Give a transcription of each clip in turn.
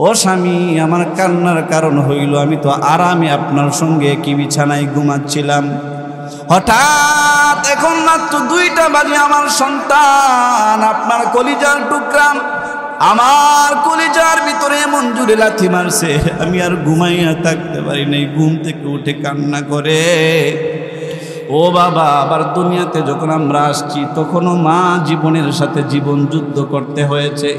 ও স্বামী, আমার কান্নার কারণ হইল আমি তো আরামে আপনার সঙ্গে কি বিছানায় ঘুমাচ্ছিলাম, হঠাৎ এখন মাত্র 2টা বাজে আমার সন্তান আপনার কলিজার টুকরা আমার কলিজার ভিতরে এমন জোরে লাথি মারছে, আমি আর ঘুমাইয়া থাকতে পারি নাই। ঘুম থেকে উঠে কান্না করে, ও বাবা, আবার দুনিয়াতে যখন আমরা আসছি তখনও মা জীবনের সাথে জীবন যুদ্ধ করতে হয়েছে।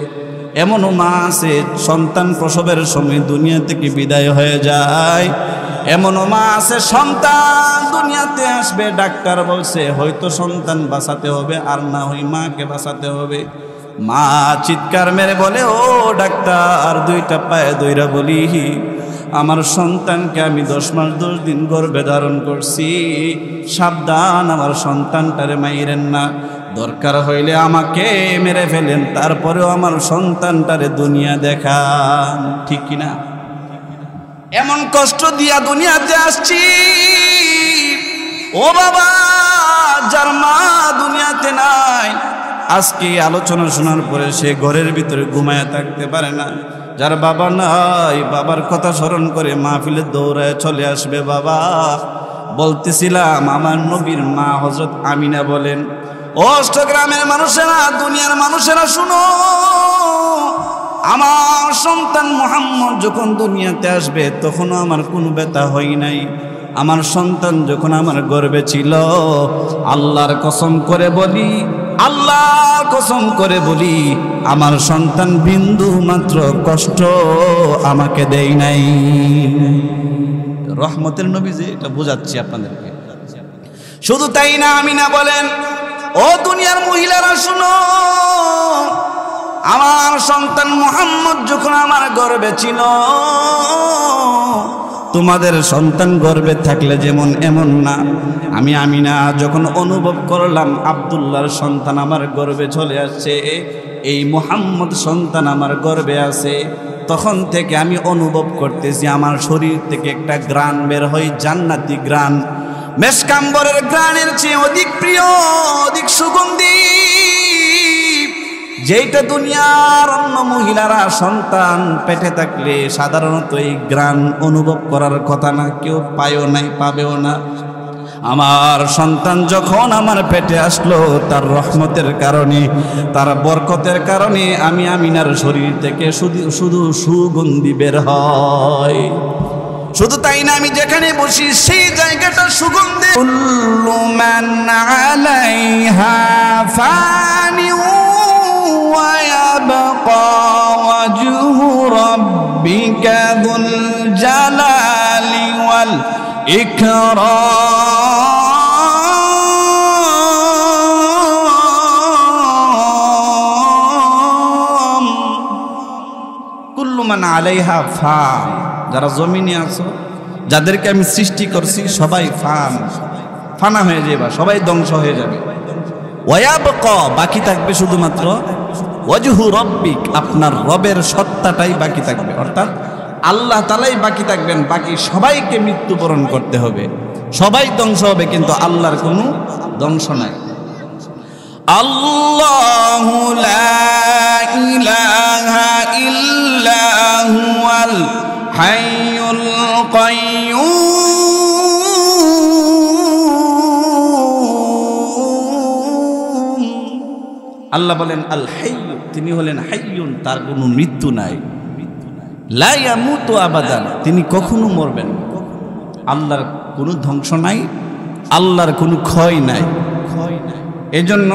এমনও মা আছে সন্তান প্রসবের সময় দুনিয়া থেকে বিদায় হয়ে যায়। এমনও মা আছে সন্তান দুনিয়াতে আসবে, ডাক্তার বলছে হয়তো সন্তান বাঁচাতে হবে আর না হয় মাকে বাঁচাতে হবে। মা চিৎকার মেরে বলে, ও ডাক্তার, 2টা পায়ে দইরা বলি আমার সন্তানকে আমি 10 মাস 10 দিন গর্ভে ধারণ করছি, সাবধান আমার সন্তানটারে মাইরেন না, দরকার হইলে আমাকে মেরে ফেলেন, তারপরেও আমার সন্তানটারে দুনিয়া দেখান। ঠিক কিনা? এমন কষ্ট দিয়া দুনিয়াতে আসছি। ও বাবা, যার মা দুনিয়াতে নাই, আজকে আলোচনা শোনার পরে সে ঘরের ভিতরে ঘুমায় থাকতে পারে না। যার বাবা নাই, বাবার কথা স্মরণ করে মাহফিলে দৌড়ায় চলে আসবে। বাবা, বলতেছিলাম আমার নবীর মা হযরত আমিনা বলেন, অষ্টগ্রামের মানুষেরা, দুনিয়ার মানুষেরা শুনো, আমার সন্তান মুহাম্মদ যখন দুনিয়াতে আসবে তখনও আমার কোনো ব্যথা হয় নাই। আমার সন্তান যখন আমার গর্ভে ছিল, আল্লাহর কসম করে বলি, আল্লাহর কসম করে বলি, আমার সন্তান বিন্দু মাত্র কষ্ট আমাকে দেয় নাই। রহমতের নবী যে, এটা বোঝাচ্ছি আপনাদেরকে। শুধু তাই না, আমিনা বলেন, ও দুনিয়ার মহিলারা শুনো, আমার সন্তান মুহাম্মদ যখন আমার গর্ভে ছিল, তোমাদের সন্তান গর্ভে থাকলে যেমন এমন না। আমি আমিনা যখন অনুভব করলাম আব্দুল্লাহর সন্তান আমার গর্ভে চলে আসছে, এই মুহাম্মদ সন্তান আমার গর্ভে আছে, তখন থেকে আমি অনুভব করতেছি আমার শরীর থেকে একটা গ্রাণ বের হয়, জান্নাতি গ্রাণ, মেশকাম্বরের গ্রাণের চেয়ে অধিক প্রিয়, অধিক সুগন্ধি, যেইটা দুনিয়ার অন্য মহিলারা সন্তান পেটে থাকলে সাধারণত এই গ্রাণ অনুভব করার কথা না, কেউ পায়ও নাই, পাবেও না। আমার সন্তান যখন আমার পেটে আসলো, তার রহমতের কারণে, তার বরকতের কারণে আমি আমিনার শরীর থেকে শুধু সুগন্ধি বের হয়। শুধু তাই না, আমি যেখানে বসি সেই জায়গাটা সুগন্ধে। কুল্লু মান আলাইহা ফানি ওয়া ইয়াবকা ওয়াজহু রাব্বিকা যুল জালালি ওয়াল ইকরাম। কুল্লু মান আলাইহা ফান, যারা জমিনে আছো, যাদেরকে আমি সৃষ্টি করছি, সবাই ফানা হয়ে যাবে, সবাই ধ্বংস হয়ে যাবে। ওয়ায়াবকা, বাকি থাকবে শুধুমাত্র ওয়াজহু রাব্বিক, আপনার রবের সত্তাটাই বাকি থাকবে, অর্থাৎ আল্লাহ তাআলাই বাকি থাকবেন। বাকি সবাইকে মৃত্যুবরণ করতে হবে, সবাই ধ্বংস হবে, কিন্তু আল্লাহর কোনো ধ্বংস নাই। আল্লাহু লা ইলাহা ইল্লা হুয়াল হাইয়ুল কাইয়্যুম। আল্লাহ বলেন আল হাইয়্যু, তিনি হলেন হাইয়ুন, তার কোনো মৃত্যু নাই। লা ইয়ামুতু আবাদান, তিনি কখনো মরবেন না। আল্লাহর কোনো ধ্বংস নাই, আল্লাহর কোনো ক্ষয় নাই। এজন্য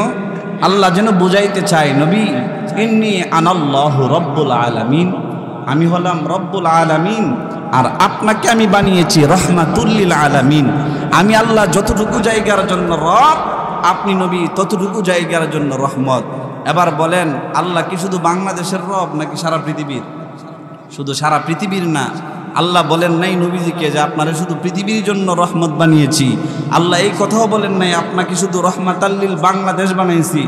আল্লাহ যেন বুঝাইতে চায়, নবী, ইন্নী আনাল্লাহু রব্বুল আলামিন, আমি হলাম রব্বুল আলামিন, আর আপনাকে আমি বানিয়েছি রহমাতুল লিল আলামিন। আমি আল্লাহ যতটুকু জায়গার জন্য রব, আপনি নবী ততটুকু জায়গার জন্য রহমত। এবার বলেন, আল্লাহ কি শুধু বাংলাদেশের রব নাকি সারা পৃথিবীর? শুধু সারা পৃথিবীর না। আল্লাহ বলেন নাই নবীজিকে যে আপনারা শুধু পৃথিবীর জন্য রহমত বানিয়েছি। আল্লাহ এই কথাও বলেন নাই আপনাকে শুধু রহমাতাল্লিল বাংলাদেশ বানাইছি,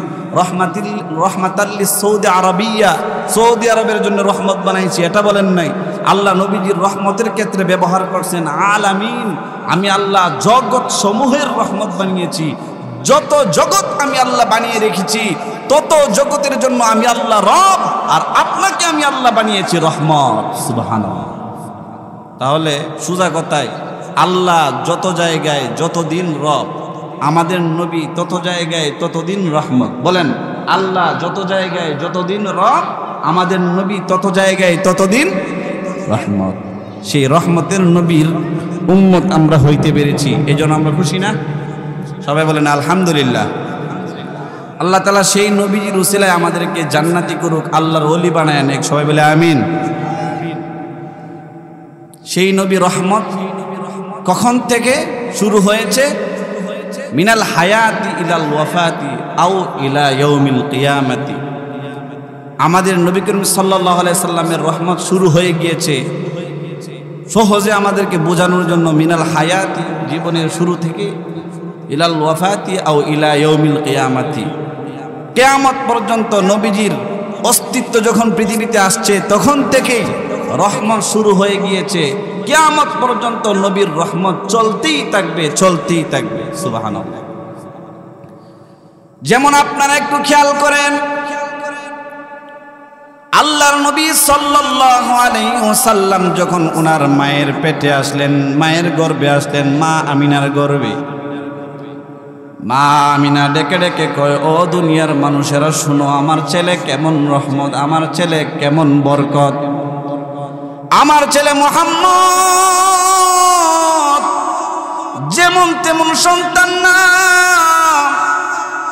রহমাতাল্লিল সৌদি আরবিয়া, সৌদি আরবের জন্য রহমত বানাইছি, এটা বলেন নাই। আল্লাহ নবীজির রহমতের ক্ষেত্রে ব্যবহার করছেন আলামিন, আমি আল্লাহ জগৎ সমূহের রহমত বানিয়েছি। যত জগৎ আমি আল্লাহ বানিয়ে রেখেছি, তত জগতের জন্য আমি আল্লাহ রব, আর আপনাকে আমি আল্লাহ বানিয়েছি রহমত। সুবহানাল্লাহ। তাহলে সোজা কথায় আল্লাহ যত জায়গায় যতদিন রব, আমাদের নবী তত জায়গায় ততদিন রহমত। বলেন, আল্লাহ যত জায়গায় যতদিন রব, আমাদের নবী তত জায়গায় ততদিন রহমত। সেই রহমতের নবীর উম্মত আমরা হইতে পেরেছি, এই জন্য আমরা খুশি না? সবাই বলেন আলহামদুলিল্লাহ। আল্লাহ তাআলা সেই নবীর উসিলায় আমাদেরকে জান্নাতি করুক, আল্লাহর ওলি বানায় নেক। সবাই বলে আমিন। সেই নবী রহমত কখন থেকে শুরু হয়েছে? মিনাল হায়াতি ইলাল ওয়াফাতি আও ইলা ইয়াউমিল কিয়ামাতি। আমাদের নবী করিম সাল্লাল্লাহু আলাইহি সাল্লামের রহমত শুরু হয়ে গিয়েছে সহজে আমাদেরকে বোঝানোর জন্য, মিনাল হায়াতি জীবনের শুরু থেকে, ইলাল ওয়াফাতি আও ইলা ইয়াউমিল কিয়ামাতি, কিয়ামত পর্যন্ত নবীজির অস্তিত্ব যখন পৃথিবীতে আসছে তখন থেকেই রহমত শুরু হয়ে গিয়েছে। কিয়ামত পর্যন্ত নবীর রহমত চলতেই থাকবে, চলতেই থাকবে। সুবহানাল্লাহ। যেমন আপনারা একটু খেয়াল করেন, আল্লাহর নবী সাল্লাল্লাহু আলাইহি ওয়াসাল্লাম যখন ওনার মায়ের পেটে আসলেন, মায়ের গর্ভে আসলেন, মা আমিনার গর্ভে, মা আমিনা ডেকে ডেকে কয়, ও দুনিয়ার মানুষেরা শুনো, আমার ছেলে কেমন রহমত, আমার ছেলে কেমন বরকত, আমার ছেলে মুহাম্মদ যেমন তেমন সন্তান না,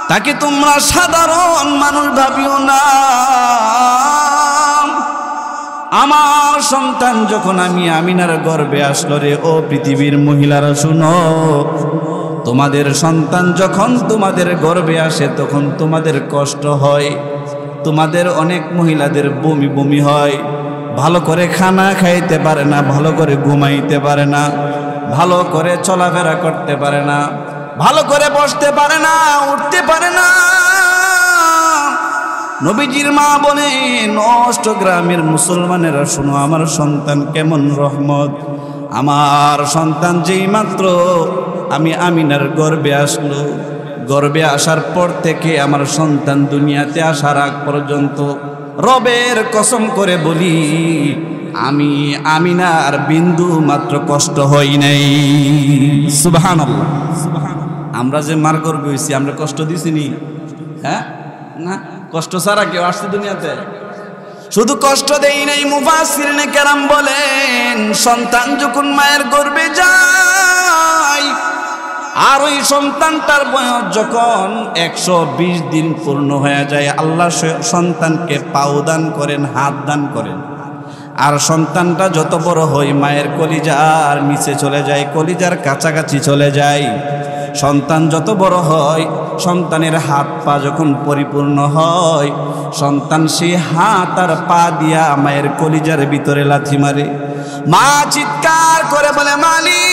তাকে তোমরা সাধারণ মানুষ ভাবিও না। আমার সন্তান যখন আমি আমিনার গর্ভে আসলো রে, ও পৃথিবীর মহিলারা শুনো, তোমাদের সন্তান যখন তোমাদের গর্ভে আসে তখন তোমাদের কষ্ট হয়, তোমাদের অনেক মহিলাদের বমি বমি হয়, ভালো করে খানা খাইতে পারে না, ভালো করে ঘুমাইতে পারে না, ভালো করে চলাফেরা করতে পারে না, ভালো করে বসতে পারে না, উঠতে পারে না। নবীজির মা বলেন, নষ্ট গ্রামের মুসলমানেরা শুনো, আমার সন্তান কেমন রহমত, আমার সন্তান যেই মাত্র আমি আমিনার গর্ভে আসলো, গর্ভে আসার পর থেকে আমার সন্তান দুনিয়াতে আসার আগ পর্যন্ত রবের কসম করে বলি, আমি আমিনার বিন্দু মাত্র কষ্ট হই নাই। সুবহানাল্লাহ। আমরা যে মার গর্ভে হইছি, আমরা কষ্ট দিছি নি? হ্যাঁ না, কষ্ট ছাড়া কেউ আসছে দুনিয়াতে? শুধু কষ্ট দেই নাই, মুফাসসিরিনে কেরাম বলেন, সন্তান যখন মায়ের গর্ভে যায় আর ওই সন্তানটার বয়স যখন 120 দিন পূর্ণ হয়ে যায়, আল্লাহ সন্তানকে পাও দান করেন, হাত দান করেন। আর সন্তানটা যত বড় হয় মায়ের কলিজার নিচে চলে যায়, কলিজার কাছাকাছি চলে যায়। সন্তান যত বড় হয়, সন্তানের হাত পা যখন পরিপূর্ণ হয়, সন্তান সেই হাত আর পা দিয়া মায়ের কলিজার ভিতরে লাথি মারে। মা চিৎকার করে বলে, মালিক,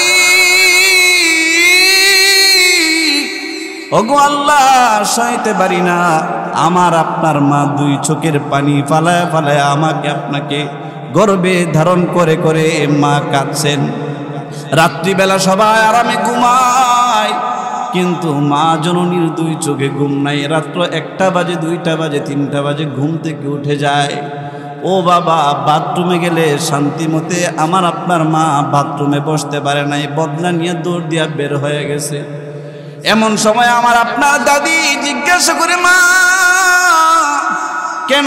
ওগো আল্লাহ, সইতে পারি না, আমার আপনার মা দুই চোখের পানি ফালায় ফালায় আমাকে আপনাকে গর্ভে ধারণ করে করে মা কাঁদছেন। রাত্রিবেলা সবাই আরামে ঘুমায়, কিন্তু মা জননীর দুই চোখে ঘুম নাই। রাত্র 1টা বাজে, 2টা বাজে, 3টা বাজে ঘুম থেকে উঠে যায়। ও বাবা, বাথরুমে গেলে শান্তি মতে আমার আপনার মা বাথরুমে বসতে পারে নাই, বদনা নিয়ে দৌড় দিয়া বের হয়ে গেছে। এমন সময় আমার আপনার দাদি জিজ্ঞাসা করে, মা কেন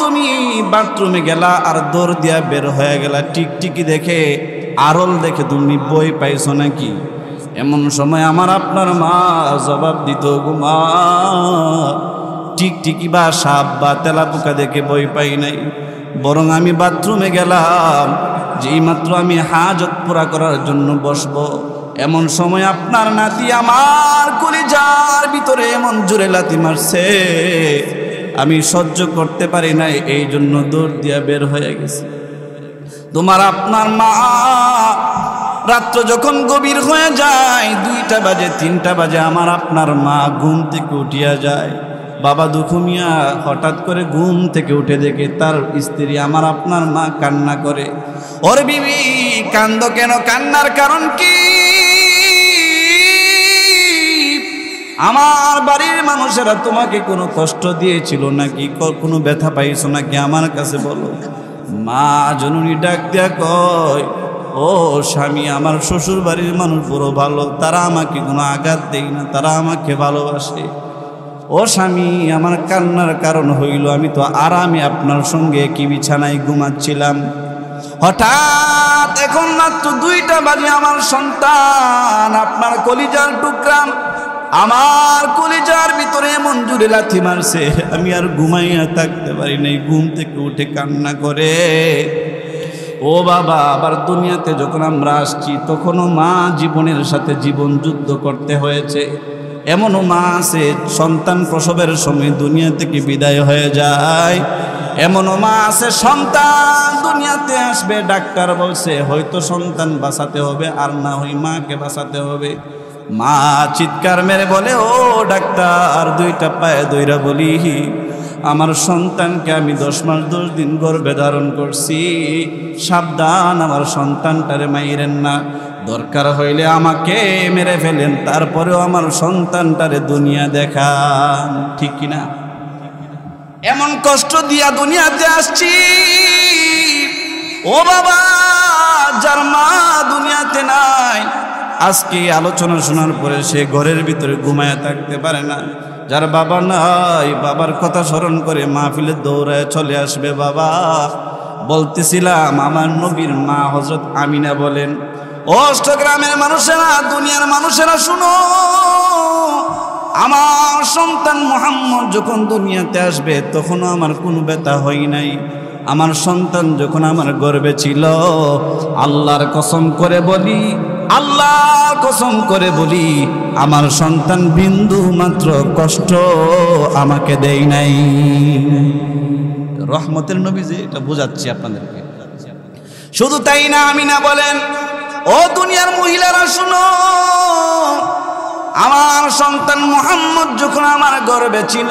তুমি বাথরুমে গেলা আর দৌড় দিয়া বের হয়ে গেলা? টিকটিকি দেখে, আরল দেখে তুমি বই পাইছো নাকি? এমন সময় আমার আপনার মা জবাব দিত, মা টিকটিকি বা সাপ বা তেলাপোকা দেখে বই পাই নাই, বরং আমি বাথরুমে গেলাম, যেই মাত্র আমি হাজত পুরা করার জন্য বসবো, এমন সময় আপনার নাতি আমার কলিজার ভিতরে এমন জোরে লাথি মারছে, আমি সহ্য করতে পারি নাই, এই জন্য দৌড় দিয়া বের হয়ে গেছে। তোমার আপনার মা রাত্র যখন গভীর হয়ে যায়, 2টা বাজে, 3টা বাজে, আমার আপনার মা ঘুম থেকে উঠিয়া যায়। বাবা দুঃখ মিয়া হঠাৎ করে ঘুম থেকে উঠে দেখে তার স্ত্রী আমার আপনার মা কান্না করে। ওরে বিবি, কান্দো কেন? কান্নার কারণ কি? আমার বাড়ির মানুষেরা তোমাকে কোনো কষ্ট দিয়েছিল নাকি, কোনো ব্যথা পাইছো নাকি আমার কাছে বলো। মা জননী ডাক দিয়া কয়, ও স্বামী, আমার শ্বশুর বাড়ির মানুষ বড় ভালো, তারা আমাকে কোনো আঘাত দেয় না, তারা আমাকে ভালোবাসে। ও স্বামী, আমার কান্নার কারণ হইল আমি তো আরামে আপনার সঙ্গে কি বিছানায় ঘুমাচ্ছিলাম, হঠাৎ এখন মাত্র 2টা বাজে আমার সন্তান আপনার কলিজার টুকরা আমার কলিজার ভিতরে এমন জোরে লাথি মারছে, আমি আর ঘুমাইয়া থাকতে পারি নাই। ঘুম থেকে উঠে কান্না করে, ও বাবা, আবার দুনিয়াতে যখন আমরা আসছি তখনও মা জীবনের সাথে জীবন যুদ্ধ করতে হয়েছে। এমনও মা আছে সন্তান প্রসবের সময় দুনিয়া থেকে বিদায় হয়ে যায়। এমনও মা আছে সন্তান দুনিয়াতে আসবে, ডাক্তার বলছে হয়তো সন্তান বাঁচাতে হবে, আর না হয় মাকে বাঁচাতে হবে। মা চিৎকার মেরে বলে, ও ডাক্তার, 2টা পায়ে দইরা বলি, আমার সন্তানকে আমি 10 মাস 10 দিন গর্ভে ধারণ করছি, সাবধান আমার সন্তানটারে মাইরেন না, দরকার হইলে আমাকে মেরে ফেলেন, তারপরেও আমার সন্তানটারে দুনিয়া দেখান। ঠিক কিনা? এমন কষ্ট দিয়া দুনিয়াতে আসছি। ও বাবা, যার মা দুনিয়াতে নাই, আজকে আলোচনা শোনার পরে সে ঘরের ভিতরে ঘুমায় থাকতে পারে না। যার বাবা নাই, বাবার কথা স্মরণ করে মাহফিলে দৌড়ায় চলে আসবে। বাবা, বলতেছিলাম আমার নবীর মা হযরত আমিনা বলেন, অষ্টগ্রামের মানুষেরা, দুনিয়ার মানুষেরা শুনো, আমার সন্তান মুহাম্মদ যখন দুনিয়াতে আসবে তখনও আমার কোনো ব্যথা হয় নাই। আমার সন্তান যখন আমার গর্ভে ছিল, আল্লাহর কসম করে বলি, আল্লাহর কসম করে বলি, আমার সন্তান বিন্দু মাত্র কষ্ট আমাকে দেয় নাই। রহমতের নবী যে, এটা বোঝাচ্ছি আপনাদেরকে। শুধু তাই না, আমিনা বলেন, ও দুনিয়ার মহিলারা শুনো, আমার সন্তান মুহাম্মদ যখন আমার গর্ভে ছিল,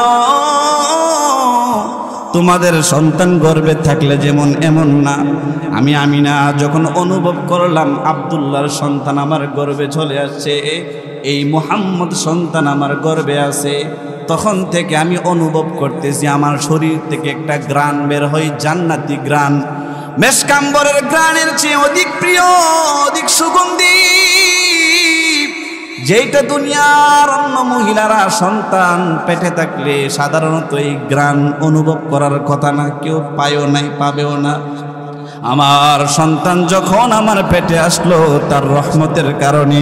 তোমাদের সন্তান গর্ভে থাকলে যেমন এমন না। আমি আমিনা যখন অনুভব করলাম আব্দুল্লাহর সন্তান আমার গর্ভে চলে আসছে, এই মুহাম্মদ সন্তান আমার গর্ভে আছে, তখন থেকে আমি অনুভব করতেছি আমার শরীর থেকে একটা ঘ্রাণ বের হয়, জান্নাতি ঘ্রাণ, মেশকাম্বরের ঘ্রাণের চেয়ে অধিক প্রিয়, অধিক সুগন্ধি, যেটা দুনিয়ার অন্য মহিলারা সন্তান পেটে থাকলে সাধারণত এই ঘ্রাণ অনুভব করার কথা না, কেউ পায়ও নাই, পাবেও না। আমার সন্তান যখন আমার পেটে আসলো, তার রহমতের কারণে,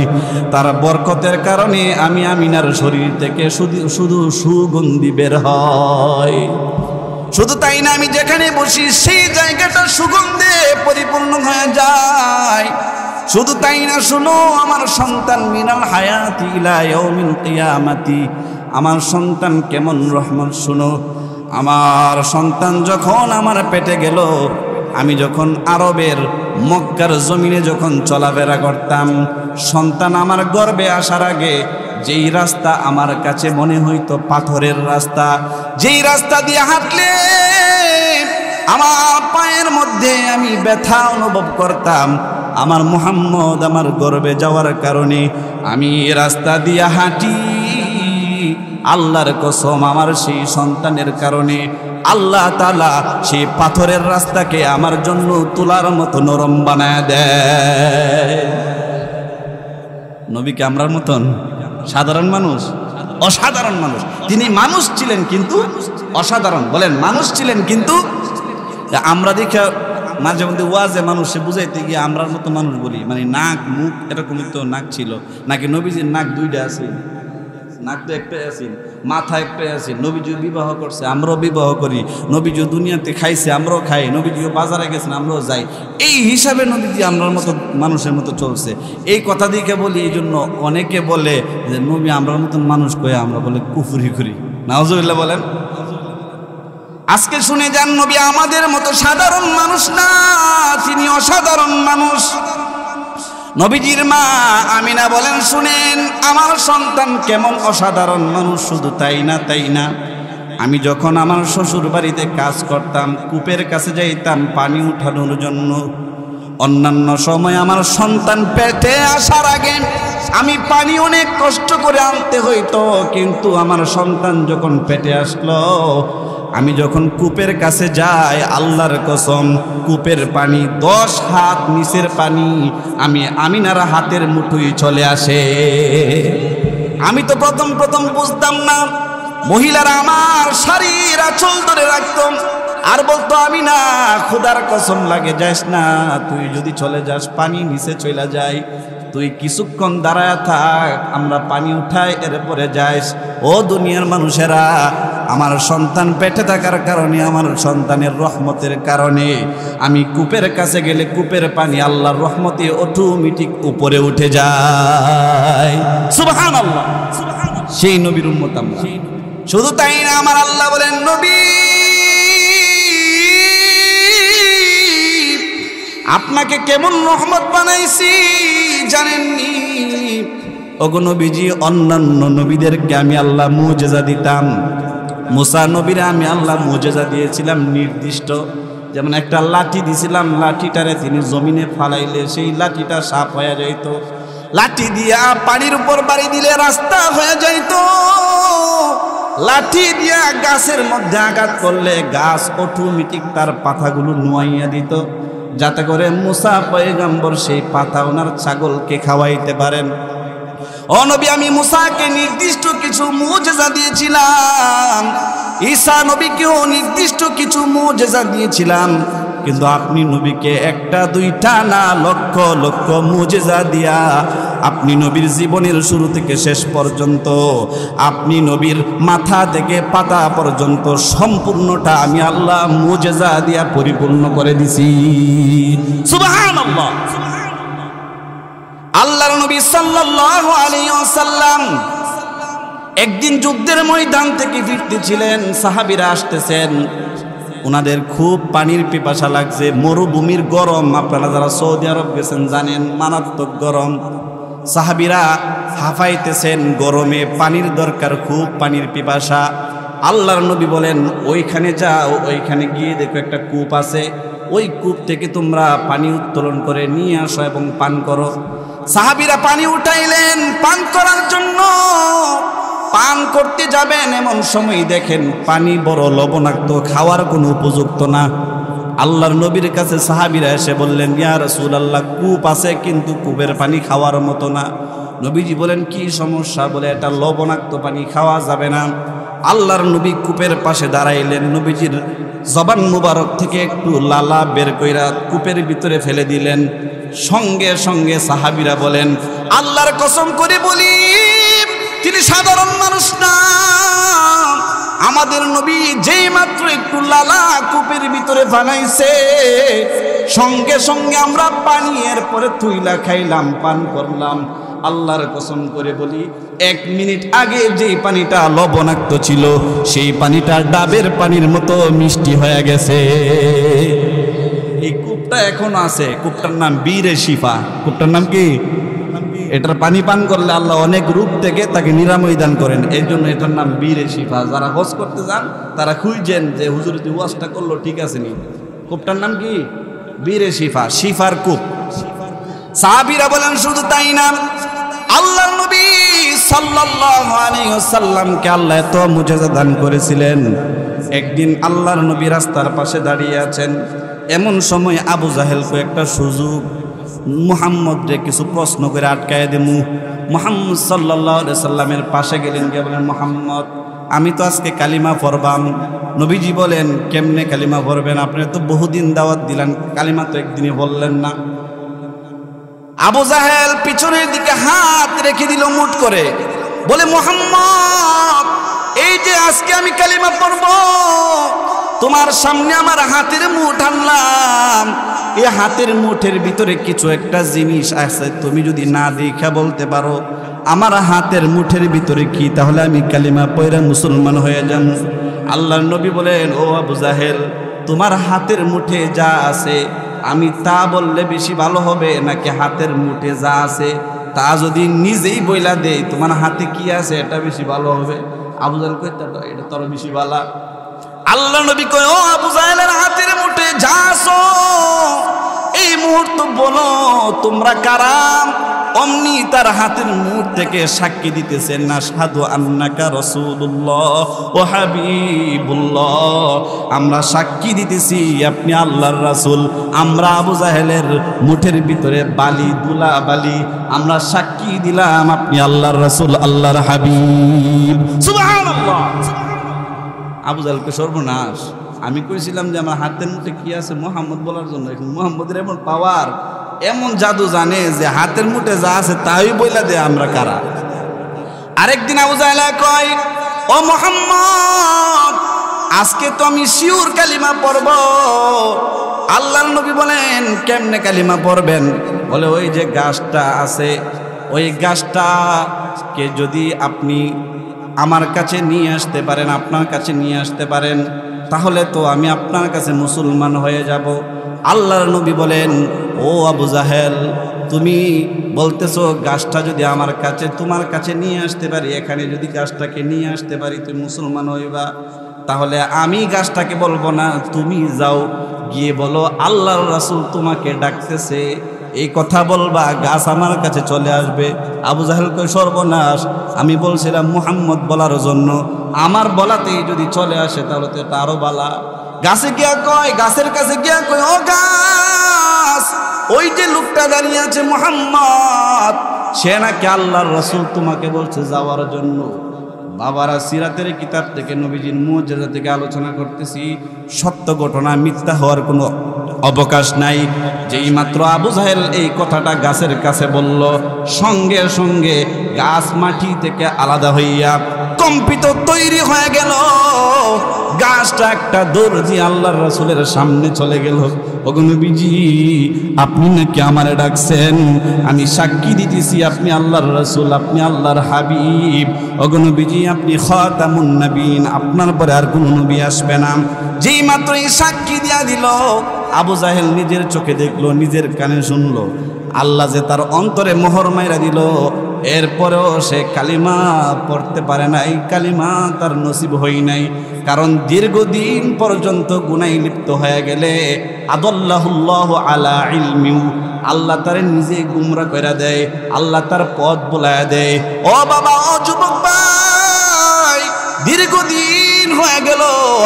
তার বরকতের কারণে আমি আমিনার শরীর থেকে শুধু সুগন্ধি বের হয়। শুধু তাই না, আমি যেখানে বসি সেই জায়গাটা সুগন্ধে পরিপূর্ণ হয়ে যায়। শুধু তাই না, শুনো, আমার সন্তান মিনাল হায়াতি ইলা ইয়াউমিল কিয়ামাতি, আমার সন্তান কেমন রহমত শুনো। আমার সন্তান যখন আমার পেটে গেল, আমি যখন আরবের মক্কার জমিনে যখন চলাফেরা করতাম, সন্তান আমার গর্ভে আসার আগে যেই রাস্তা আমার কাছে মনে হইতো পাথরের রাস্তা, যেই রাস্তা দিয়ে হাঁটলে আমার পায়ের মধ্যে আমি ব্যথা অনুভব করতাম, আমার মুহাম্মদ আমার গর্ভে যাওয়ার কারণে আমি রাস্তা দিয়ে হাঁটি। আল্লাহর কসম, আমার সেই সন্তানের কারণে আল্লাহ তাআলা সেই পাথরের রাস্তাকে আমার জন্য তুলার মতো নরম বানায় দেয়। নবীকে আমরার মতন সাধারণ মানুষ, অসাধারণ মানুষ। তিনি মানুষ ছিলেন কিন্তু অসাধারণ। বলেন, মানুষ ছিলেন কিন্তু আমরা দেখে মাঝে মধ্যে ওয়াজে মানুষে বুঝাইতে গিয়ে আমরার মতো মানুষ বলি, মানে নাক মুখ এরকম তো নাক ছিল নাকি? নবীজির নাক 2টা আছে, নাক তো একটাই আছে, মাথা একটাই আছে। নবীজি বিবাহ করছে, আমরাও বিবাহ করি। নবীজি দুনিয়াতে খাইছে, আমরাও খাই। নবীজি বাজারে গেছেন, আমরাও যাই। এই হিসাবে নবীজি আমরার মতো মানুষের মতো চলছে। এই কথা দিকে বলি, এই জন্য অনেকে বলে যে নবী আমরার মতন মানুষ কয়ে আমরা বলে কুফরি করি। নাউজুবিল্লাহ বলেন। আজকে শুনে যান, নবী আমাদের মতো সাধারণ মানুষ না, তিনি অসাধারণ মানুষ। নবীজির মা আমিনা বলেন, শুনেন আমার সন্তান কেমন অসাধারণ মানুষ। শুধু তাই না, আমি যখন আমার শ্বশুর বাড়িতে কাজ করতাম, কূপের কাছে যাইতাম পানি উঠানোর জন্য, অন্যান্য সময় আমার সন্তান পেটে আসার আগে আমি পানি অনেক কষ্ট করে আনতে হইতো, কিন্তু আমার সন্তান যখন পেটে আসলো, আমি যখন কূপের কাছে যাই, আল্লাহর কসম কূপের পানি 10 হাত নিচের পানি আমি আমিনার হাতের মুঠোয় চলে আসে। আমি তো প্রথম বুঝতাম না। মহিলারা আমার শাড়ির আঁচল ধরে রাখতাম আর বলতো, আমি না, খোদার কসম লাগে যাস না, তুই যদি চলে যাস পানি নিচে চলে যায়, তুই কিছুক্ষণ দাঁড়ায় থাক, আমরা পানি উঠাই এরপরে যাইস। ও দুনিয়ার মানুষেরা, আমার সন্তান পেটে থাকার কারণে, আমার সন্তানের রহমতের কারণে আমি কূপের কাছে গেলে কূপের পানি আল্লাহর রহমতে অটোমেটিক উপরে উঠে যায়। সুবহানাল্লাহ, সেই নবীর উম্মত আমরা। শুধু তাই না, আমার আল্লাহ বলেন, নবী আপনাকে কেমন রহমত বানাইছি জানেননি? ওগো নবীজি, অন্যান্য নবীদেরকে আমি আল্লাহ মুজিজা দিতাম। মুসা নবীরে আমি আল্লাহ মুজিজা দিয়েছিলাম নির্দিষ্ট, যেমন একটা লাঠি দিছিলাম, লাঠিটারে তিনি জমিনে ফালাইলে সেই লাঠিটা সাপ হয়ে যাইত। লাঠি দিয়া পানির উপর বাড়ি দিলে রাস্তা হয়ে যাইত। লাঠি দিয়া গাছের মধ্যে আঘাত করলে গাছ অটোমেটিক তার পাতাগুলো নুয়াইয়া দিত, যাতে করে মুসা পয়গম্বর সেই পাতা ওনার ছাগলকে খাওয়াইতে পারেন। ও নবী, আমি মুসাকে নির্দিষ্ট কিছু মুজিজা দিয়েছিলাম, ঈসা নবীকেও নির্দিষ্ট কিছু মুজিজা দিয়েছিলাম, কিন্তু আপনি নবীকে একটা দুইটা না, লক্ষ লক্ষ মুজিজা দিয়া আপনি নবীর জীবনের শুরু থেকে শেষ পর্যন্ত, আপনি নবীর মাথা থেকে পাতা পর্যন্ত সম্পূর্ণটা আমি আল্লাহ মুজিজা দিয়া পরিপূর্ণ করে দিছি। সুবহানাল্লাহ। আল্লাহর নবী সাল্লাল্লাহু আলাইহি ওয়াসাল্লাম একদিন যুদ্ধের ময়দান থেকে ফিরতেছিলেন, সাহাবীরা আসতেছেন, ওনাদের খুব পানির পিপাসা লাগছে, মরুভূমির গরম, আপনারা যারা সৌদি আরব গেছেন জানেন মারাত্মক গরম। সাহাবীরা হাঁফাইতেছেন গরমে, পানির দরকার, খুব পানির পিপাসা। আল্লাহর নবী বলেন, ওইখানে যাও, ওইখানে গিয়ে দেখো একটা কূপ আছে, ওই কূপ থেকে তোমরা পানি উত্তোলন করে নিয়ে আসো এবং পান করো। সাহাবীরা পানি উঠাইলেন পান করার জন্য। পান করতে যাবেন এমন সময় দেখেন পানি বড় লবণাক্ত, খাওয়ার কোনো উপযুক্ত না। আল্লাহর নবীর কাছে সাহাবীরা এসে বললেন, ইয়া রাসূলুল্লাহ, কূপ আছে কিন্তু কূপের পানি খাওয়ার মতো না। নবীজি বলেন, কি সমস্যা? বলে, এটা লবণাক্ত পানি, খাওয়া যাবে না। আল্লাহর নবী কূপের পাশে দাঁড়াইলেন, নবীজির জবান মুবারক থেকে একটু লালা বের কইরা কূপের ভিতরে ফেলে দিলেন। সঙ্গে সঙ্গে সাহাবীরা বলেন, আল্লাহর কসম করে বলি, তিনি সাধারণ মানুষ না। আমাদের নবী যেই মাত্র একটু লালা কূপের ভিতরে বানাইছে, সঙ্গে সঙ্গে আমরা পানি এরপরে তুইলা খাইলাম, পান করলাম। আল্লাহর কসম করে বলি, 1 মিনিট আগে যেই পানিটা লবণাক্ত ছিল, সেই পানিটা ডাবের পানির মতো মিষ্টি হয়ে গেছে। এই কূপটা এখনো আছে, কূপটার নাম বীরে শিফা। কূপটার নাম কি? এটার পানি পান করলে আল্লাহ অনেক রূপ থেকে তাকে নিরাময় দান করেন, এই জন্য এটার নাম বীরে শিফা। যারা হজ করতে যান তারা খুঁজছেন যে হুজুর যে ওয়াজটা করলো ঠিক আছে নি। কূপটার নাম কি? বীরে শিফা, শিফার কূপ। সাহাবীরা বলেন, শুধু তাই না, আল্লাহর নবী সাল্লাল্লাহু আলাইহি ওয়াসাল্লামকে আল্লাহ এত মুজিজা দান করেছিলেন। একদিন আল্লাহর নবী রাস্তার পাশে দাঁড়িয়ে আছেন, এমন সময় আবু জাহেল একটা সুযোগ, মুহাম্মদরে কিছু প্রশ্ন করে আটকায় দেমু। মুহাম্মদ সাল্লাল্লাহু আলাইহি সাল্লামের পাশে গেলেন, গিয়ে বলেন, মুহাম্মদ, আমি তো আজকে কালিমা পড়বাম। নবীজি বলেন, কেমনে কালিমা পড়বেন? আপনি তো বহুদিন দাওয়াত দিলেন, কালিমা তো একদিনে বললেন না। আবু জাহেল পিছনের দিকে হাত রেখে দিল মুট করে, বলে, মুহাম্মদ, এই যে আজকে আমি কালিমা পড়ব, তোমার সামনে আমার হাতের মুঠ আনলাম, এই হাতের মুঠের ভিতরে কিছু একটা জিনিস আছে, তুমি যদি না দেখা বলতে পারো আমার হাতের মুঠের ভিতরে কি, তাহলে আমি কালিমা পড়ে মুসলমান হয়ে যাব। আল্লাহর নবী বলেন, ও আবু জাহেল, তোমার হাতের মুঠে যা আছে আমি তা বললে বেশি ভালো হবে, নাকি হাতের মুঠে যা আছে তা যদি নিজেই বইলা দেই তোমার হাতে কি আছে এটা বেশি ভালো হবে? আবু জাহেল কই, এটা তোর বেশি ভালো। আল্লাহ নবী কয়, ও আবু জাহেলের হাতের মুঠে যা আছো এই মুহূর্ত বলো তোমরা কারা? অমনি তার হাতের মুখ থেকে সাক্ষী দিতেছেন আশহাদু আন্নাকা রাসূলুল্লাহ ওয়া হাবিবুল্লাহ, আমরা সাক্ষী দিতেছি আপনি আল্লাহর রাসূল। আমরা আবু জাহেলের মুঠের ভিতরে বালি দুলা বালি, আমরা সাক্ষী দিলাম আপনি আল্লাহর রাসূল, আল্লাহর হাবিব। সুবহানাল্লাহ। আবু জাহেলকে সর্বনাশ। আমি কইছিলাম যে আমার হাতের মুঠে কি আছে মুহাম্মদ বলার জন্য, এখন মুহাম্মদের এমন পাওয়ার, এমন জাদু জানে যে হাতের মুঠে যা আছে তাই বইলা দে আমরা কারা। আরেকদিন আবু জাহেল কয়, ও মুহাম্মদ, আজকে তো আমি শিওর কালিমা পড়ব। আল্লাহর নবী বলেন, কেমনে কালিমা পড়বেন? বলে ওই যে গাছটা আছে, ওই গাছটাকে যদি আপনি আমার কাছে নিয়ে আসতে পারেন, আপনার কাছে নিয়ে আসতে পারেন, তাহলে তো আমি আপনার কাছে মুসলমান হয়ে যাব। আল্লাহর নবী বলেন, ও আবু জাহেল, তুমি বলতেছো গাছটা যদি আমার কাছে তোমার কাছে নিয়ে আসতে পারি, এখানে যদি গাছটাকে নিয়ে আসতে পারি তুমি মুসলমান হইবা, তাহলে আমি গাছটাকে বলবো না, তুমি যাও গিয়ে বলো আল্লাহর রাসূল তোমাকে ডাকতেছে, এই কথা বলবা, গাছ আমার কাছে চলে আসবে। আবু জাহেল কই, সর্বনাশ, আমি বলছিলাম মুহাম্মদ বলার জন্য, আমার বলাতেই যদি চলে আসে তাহলে তো এটা আরো বালা। গাছে গিয়া কয়, গাছের কাছে গিয়া কয়, ও গাছ, ওই যে লোকটা দাঁড়িয়ে আছে মুহাম্মদ, সে নাকি আল্লাহর রাসূল তোমাকে বলছে যাওয়ার জন্য। বাবারা, সিরাতের কিতাব থেকে নবীজির মুজিজা থেকে আলোচনা করতেছি, সত্য ঘটনা, মিথ্যা হওয়ার কোনো অবকাশ নাই। যেই মাত্র আবু জাহেল এই কথাটা গাছের কাছে বলল, সঙ্গে সঙ্গে গাছ মাটি থেকে আলাদা হইয়া কম্পিত তৈরি হয়ে গেল। গাছটা একটা দৌড় দিয়ে আল্লাহর রাসূলের সামনে চলে গেল। ওগো নবীজি, আপনি নাকি আমারে ডাকছেন, আমি সাক্ষী দিতেছি আপনি আল্লাহর রাসূল, আপনি আল্লাহর হাবিব। ওগো নবীজি, আপনি খাতামুন নবীন, আপনার পরে আর কোনো নবী আসবে না। যেই মাত্র এই সাক্ষী দিয়া দিল, আবু জাহেল নিজের চোখে দেখলো, নিজের কানে শুনলো, আল্লাহ যে তার অন্তরে মোহর মাইরা দিল। এরপরেও সে কালিমা পড়তে পারে নাই, কালিমা তার নসিব হই নাই। কারণ দীর্ঘদিন পর্যন্ত গুনাহে লিপ্ত হয়ে গেলে আদাল্লাহুল্লাহু আলা ইলমিউ, আল্লাহ তারে নিজে গুমরা করে দেয়, আল্লাহ তার পথ ভুলায়া দেয়। ও বাবা, ও যুবক ভাই, দীর্ঘদিন হয়ে গেল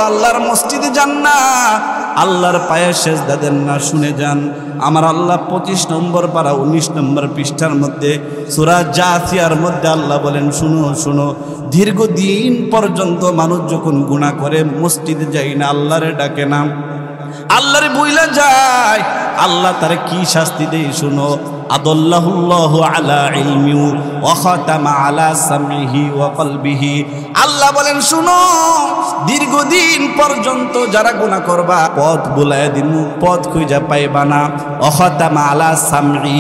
আল্লাহর মসজিদে যান না, আল্লাহর পায়ে সেজদা দেন না। শুনে যান, আমার আল্লাহ 25 নম্বর পারা 19 নম্বর পৃষ্ঠার মধ্যে সূরা জাসিয়ার মধ্যে আল্লাহ বলেন, শুনো শুনো, দীর্ঘদিন পর্যন্ত মানুষ যখন গুনাহ করে মসজিদে যায় না, আল্লাহরে ডাকে না, আল্লাহরে বইলা যায়, আল্লাহ তারে কি শাস্তি দেয় শুনো। আদাল্লাহুল্লাহু আলা ইলমি ওয়া খাতামা আলা সামইহি ওয়া কলবিহি। আল্লাহ বলেন, শুনো, দীর্ঘদিন পর্যন্ত যারা গুনাহ করবা পথ ভুলায়া দিমু, পথ খুঁজা পাইবা না। ওয়া খাতামা আলা সামই,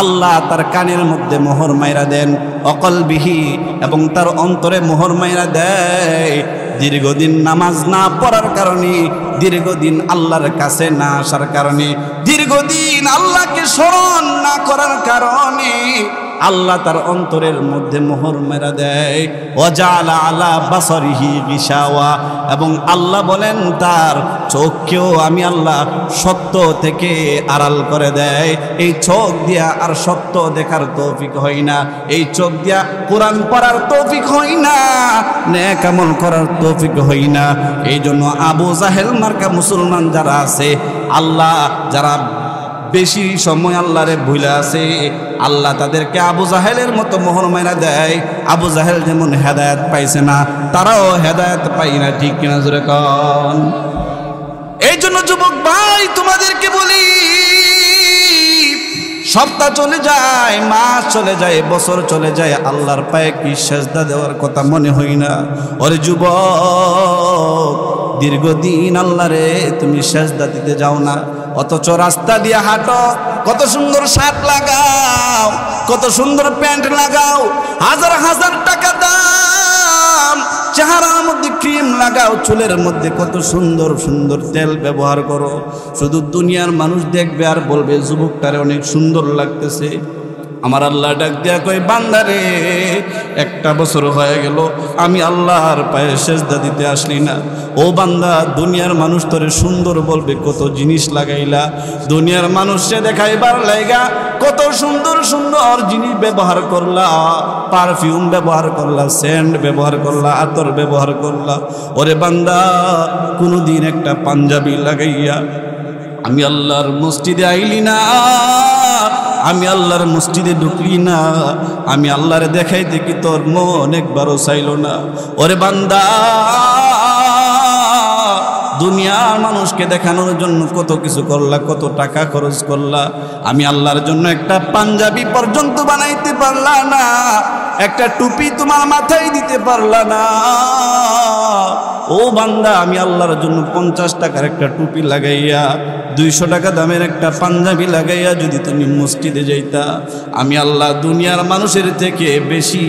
আল্লাহ তার কানের মধ্যে মোহর মাইরা দেন। ওয়া কলবিহি, এবং তার অন্তরে মোহর মাইরা দেয়। দীর্ঘদিন নামাজ না পড়ার কারণে, দীর্ঘদিন আল্লাহর কাছে না আসার কারণে, দীর্ঘদিন আল্লাহকে স্মরণ না করার কারণে আল্লাহ তার অন্তরের মধ্যে মোহর মেরা দেয়। ওয়াজালা আলা বাসারিহি গিশাওয়া, এবং আল্লাহ বলেন তার চোখকেও আমি আল্লাহ সত্য থেকে আড়াল করে দেয়। এই চোখ দিয়া আর সত্য দেখার তৌফিক হয় না, এই চোখ দিয়া কোরআন পড়ার তৌফিক হয় না, নেক আমল করার তৌফিক হয় না। এই জন্য আবু জাহেল মার্কা মুসলমান যারা আছে, আল্লাহ যারা বেশি সময় আল্লাহরে ভুলে আছে, আল্লাহ তাদেরকে আবু জাহেলের মতো মোহর মাইরা দেয়। আবু জাহেল যেমন হেদায়েত পাইছে না, তারাও হেদায়েত পাই না। ঠিক কিনা জোরে কন? এই জন্য যুবক ভাই, তোমাদেরকে বলি, সপ্তাহ চলে যায়, মাস চলে যায়, বছর চলে যায়, আল্লাহর পায়ে কি সেজদা দেওয়ার কথা মনে হয় না? ওরে যুবক, দীর্ঘদিন আল্লাহরে তুমি সেজদা দিতে যাও না, অথচ রাস্তা দিয়ে হাঁটো, কত সুন্দর শার্ট লাগাও, কত সুন্দর প্যান্ট লাগাও, হাজার হাজার টাকা দাম, চেহারার মধ্যে ক্রিম লাগাও, চুলের মধ্যে কত সুন্দর সুন্দর তেল ব্যবহার করো। শুধু দুনিয়ার মানুষ দেখবে আর বলবে যুবকটারে অনেক সুন্দর লাগতেছে। আমার আল্লাহ ডাক দিয়া কই, বান্দারে 1টা বছর হয়ে গেল আমি আল্লাহর পায়ে সেজদা দিতে আসলি না। ও বান্দা, দুনিয়ার মানুষ তোরে সুন্দর বলবে, কত জিনিস লাগাইলা। দুনিয়ার মানুষে দেখাইবার লাইগা কত সুন্দর সুন্দর জিনিস ব্যবহার করলা, পারফিউম ব্যবহার করলা, সেন্ট ব্যবহার করলা, আতর ব্যবহার করলা। ওরে বান্দা, কোনদিন একটা পাঞ্জাবি লাগাইয়া আমি আল্লাহর মসজিদে আইলি না, আমি আল্লাহর মসজিদে ঢুকলি না, আমি আল্লাহরে দেখাইতে কি তোর মন একবারও চাইল না? ওরে বান্দা, দুনিয়ার মানুষকে দেখানোর জন্য কত কিছু করলা, কত টাকা খরচ করলা, আমি আল্লাহর জন্য একটা পাঞ্জাবি পর্যন্ত বানাইতে পারলা না, একটা টুপি তোমার মাথায় দিতে পারলা না। ও বান্দা, আমি আল্লাহর জন্য 50 টাকার একটা টুপি লাগাইয়া 200 টাকা দামের একটা পাঞ্জাবি লাগাইয়া যদি তুমি মসজিদে যাইতা, আমি আল্লাহ দুনিয়ার মানুষের থেকে বেশি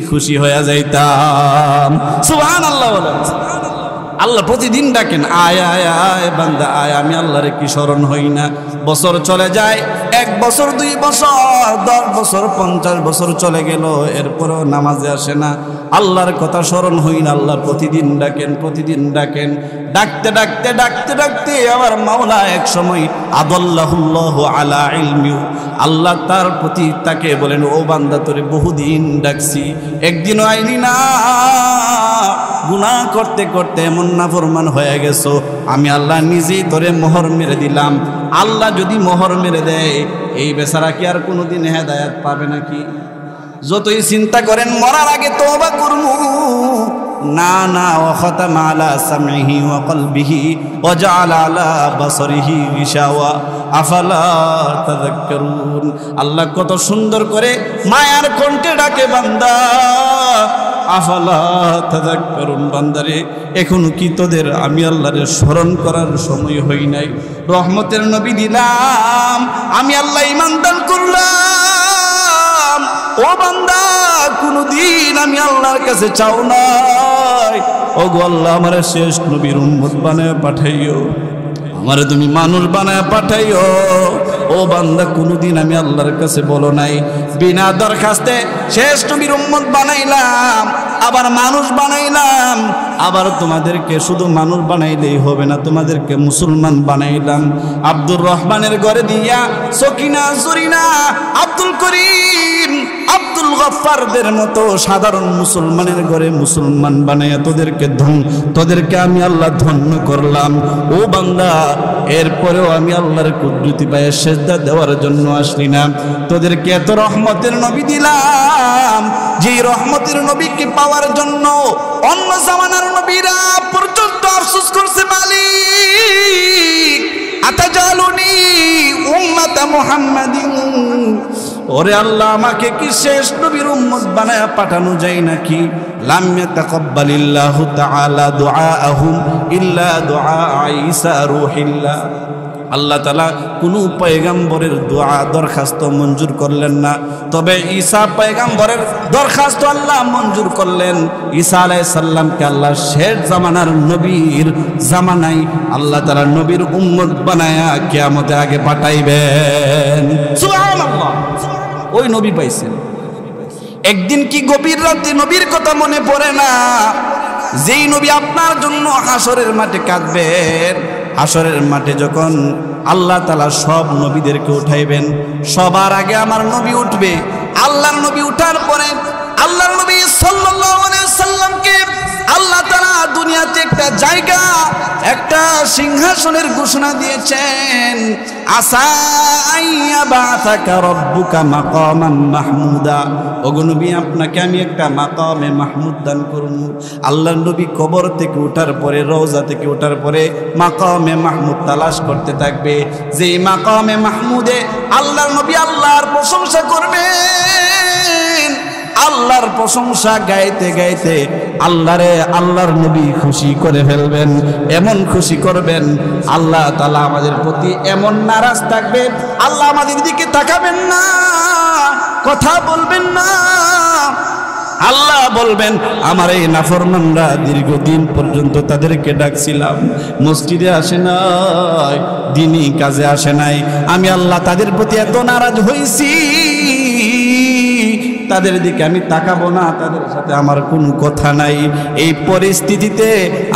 খুশি হয়ে যাইতাম। সুবহানাল্লাহ বলেন। আল্লাহ প্রতিদিন ডাকেন, আয় আয় আয় বান্দা আয়। আমি আল্লাহরে কি স্মরণ হই না? বছর চলে যায়, 1 বছর 2 বছর 10 বছর 50 বছর চলে গেল, এরপরও নামাজে আসে না, আল্লাহর কথা স্মরণ হই না। আল্লাহ প্রতিদিন ডাকেন, প্রতিদিন ডাকেন। ডাকতে ডাকতে ডাকতে ডাকতে আমার মাওলা এক সময় আদাল্লাহুল্লাহু আলা ইলমি, আল্লাহ তার প্রতি তাকে বলেন, ও বান্দা তোরে বহুদিন ডাকছি, একদিনও আইলি না, গুনাহ করতে করতে এমন নাফরমান হয়ে গেছো, আমি আল্লাহ নিজেই তোরে মোহর মেরে দিলাম। আল্লাহ যদি মোহর মেরে দেয়, এই বেচারা কি আর কোনোদিন হেদায়েত পাবে নাকি? যতই চিন্তা করেন মরার আগে তওবা করমু, না না, ওয়া খাতামা আলা সামইহি ওয়া কলবিহি ওয়া জাআলা আলা বাসরিহি গিশাওয়া আফালা তাযাক্কারুন। আল্লাহ কত সুন্দর করে মায়ার কণ্ঠে ডাকে, বান্দা আফালা তাযাক্কারুন, বান্দারে এখনো কি তোদের আমি আল্লাহরে স্মরণ করার সময় হই নাই? রহমতের নবী দিলাম, আমি আল্লাহ ঈমান দান করলাম। ও বান্দা, কোনদিন আমি আল্লাহর কাছে চাও নাই, ও গো আল্লাহ আমারে শেষ নবীর উম্মত বানায় পাঠাইও, আমারে তুমি মানুষ বানায় পাঠাইও। ও বান্দা, কোনদিন আমি আল্লাহর কাছে বলো নাই, বিনা দরখাস্তে শেষ নবীর উম্মত বানাইলাম, আবার মানুষ বানাইলাম, আবার তোমাদেরকে শুধু মানুষ বানাইলেই হবে না, তোমাদেরকে মুসলমান বানাইলাম। আব্দুর রহমানের ঘরে দিয়া সকিনা, জরিনা, আব্দুল করিম, আব্দুল গফফারদের মতো সাধারণ মুসলমানের ঘরে মুসলমান বানাইয়া তোদেরকে আমি আল্লাহ ধন্য করলাম। ও বান্দা, এরপরেও আমি আল্লাহর কুদরতি পায়ে সেজদা দেওয়ার জন্য আসলি না। তোদেরকে এত রহমতের নবী দিলাম, যেই রহমতের নবীকে পাওয়ার জন্য অন্য জামানার নবীরা পর্যন্ত আফসোস করছে, মালিক আতাজালুনি উম্মাতা মুহাম্মাদিন, ওরে আল্লাহ আমাকে কি শেষ নবীর উম্মত বানায়া পাঠানো যায় নাকি? লাম ইয়াতাকাব্বালিল্লাহু তাআলা দুআআহুম ইল্লা দুআ ঈসা রূহিল্লাহ। আল্লাহ তাআলা কোনো পয়গম্বরের দোয়া দরখাস্ত মঞ্জুর করলেন না, তবে ঈসা পয়গম্বরের দরখাস্ত আল্লাহ মঞ্জুর করলেন। ঈসা আলাইহিস সালামকে আল্লাহ শেষ জামানার নবীর জামানায় আল্লাহ তাআলা নবীর উম্মত বানায়া কিয়ামতের আগে পাঠাইবেন। সুবহানাল্লাহ। ওই নবী পাইছেন। একদিন কি গভীর রাতে নবীর কথা মনে পড়ে না? যেই নবী আপনার জন্য হাসরের মাঠে কাঁদবেন, হাসরের মাঠে যখন আল্লাহ তাআলা সব নবীদেরকে উঠাইবেন, সবার আগে আমার নবী উঠবে। আল্লাহর নবী উঠার পরে আল্লাহর নবী সাল্লাল্লাহু আলাইহি সাল্লামকে আল্লাহ তাআলা দুনিয়াতে একটা জায়গা, একটা সিংহাসনের ঘোষণা দিয়েছেন। আসা আইয়া বাসাকা রব্বুকা মাকামান মাহমুদা, ওগো নবী আপনাকে আমি একটা মাকামে মাহমুদ দান করব। আল্লাহর নবী কবর থেকে ওঠার পরে, রওজা থেকে ওঠার পরে মাকামে মাহমুদ তালাশ করতে থাকবে। যেই মাকামে মাহমুদে আল্লাহর নবী আল্লাহর প্রশংসা করবেন, আল্লাহর প্রশংসা গাইতে গাইতে আল্লাহর নবী খুশি করে ফেলবেন। এমন খুশি করবেন, আল্লাহ তাআলা আমাদের প্রতি এমন নারাজ থাকবে, আল্লাহ আমাদের দিকে তাকাবেন না, কথা বলবেন না। আল্লাহ বলবেন, আমার এই নাফরমানরা দীর্ঘদিন পর্যন্ত তাদেরকে ডাকছিলাম, মসজিদে আসে নাই, দিনই কাজে আসে নাই, আমি আল্লাহ তাদের প্রতি এত নারাজ হয়েছি, তাদের দিকে আমি তাকাবো না, তাদের সাথে আমার কোনো কথা নাই। এই পরিস্থিতিতে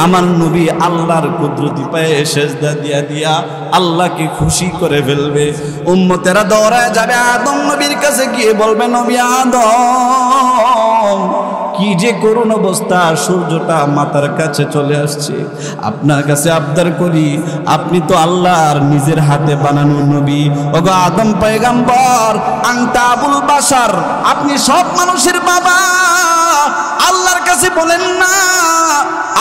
আমার নবী আল্লাহর কুদরতি পায়ে সেজদা দিয়া দিয়া আল্লাহকে খুশি করে ফেলবে। উম্মতেরা দৌড়ায় যাবে আদম নবীর কাছে, গিয়ে বলবে নবী আদম, কি যে করুণ অবস্থা, সূর্যটা মাথার কাছে চলে আসছে, আপনার কাছে আবদার করি, আপনি তো আল্লাহর নিজের হাতে বানানো নবী। ওগো আদম পয়গম্বর, আনতা আবুল বাশার, আপনি সব মানুষের বাবা, আল্লাহর কাছে বলেন না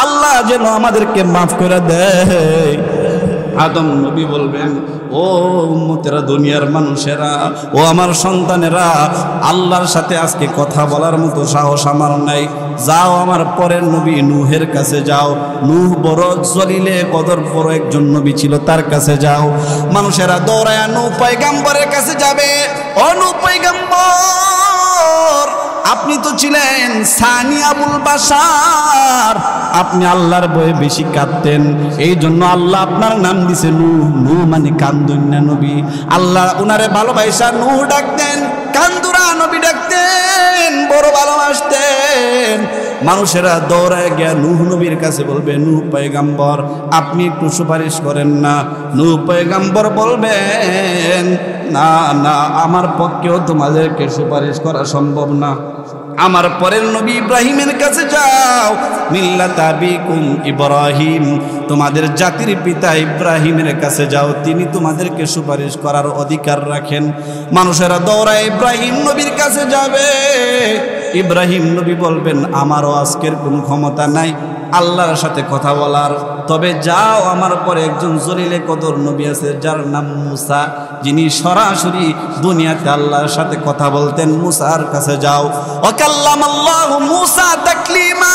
আল্লাহ যেন আমাদেরকে মাফ করে দেয়। আদম নবী বলবেন, ও উম্মতেরা, দুনিয়ার মানুষেরা, ও আমার সন্তানেরা, আল্লাহর সাথে আজকে কথা বলার মতো সাহস আমার নাই। যাও আমার পরের নবী নূহের কাছে যাও। নূহ বড় জলিলে কদর বড় একজন নবী ছিল, তার কাছে যাও। মানুষেরা দৌড়ায় নূহ পয়গম্বরের কাছে যাবে। ও নূহ পয়গম্বর, আপনি তো ছিলেন সানি আবুল বাশার, আপনি আল্লাহর ভয়ে বেশি কাঁদতেন, এই জন্য আল্লাহ আপনার নাম দিছে নূহ। নূহ মানে কান্দুন্না নবী। আল্লাহ উনারে ভালোবাসা নূহ ডাকতেন, কান্দুরা নবী ডাকতেন, বড় ভালোবাসতেন। মানুষেরা দৌড়ায় গিয়া নূহ নবীর কাছে বলবে, নূহ পয়গম্বর আপনি একটু সুপারিশ করেন না। নূহ পয়গম্বর বলবেন, না না, আমার পক্ষেও তোমাদেরকে সুপারিশ করা সম্ভব না। আমার পরের নবী ইব্রাহিমের কাছে যাও। মিল্লাত আবিকুম ইব্রাহিম, তোমাদের জাতির পিতা ইব্রাহিমের কাছে যাও, তিনি তোমাদেরকে সুপারিশ করার অধিকার রাখেন। মানুষেরা দৌড়ায় ইব্রাহিম নবীর কাছে যাবে। ইব্রাহিম নবী বলবেন, আমারও আজকের কোনো ক্ষমতা নাই আল্লাহর সাথে কথা বলার, তবে যাও আমার পরে একজন জলিলে কদর নবী আছে যার নাম মুসা, যিনি সরাসরি দুনিয়াতে আল্লাহর সাথে কথা বলতেন, মুসার কাছে যাও। ওয়াকাল্লামাল্লাহু মুসা তাকলিমা,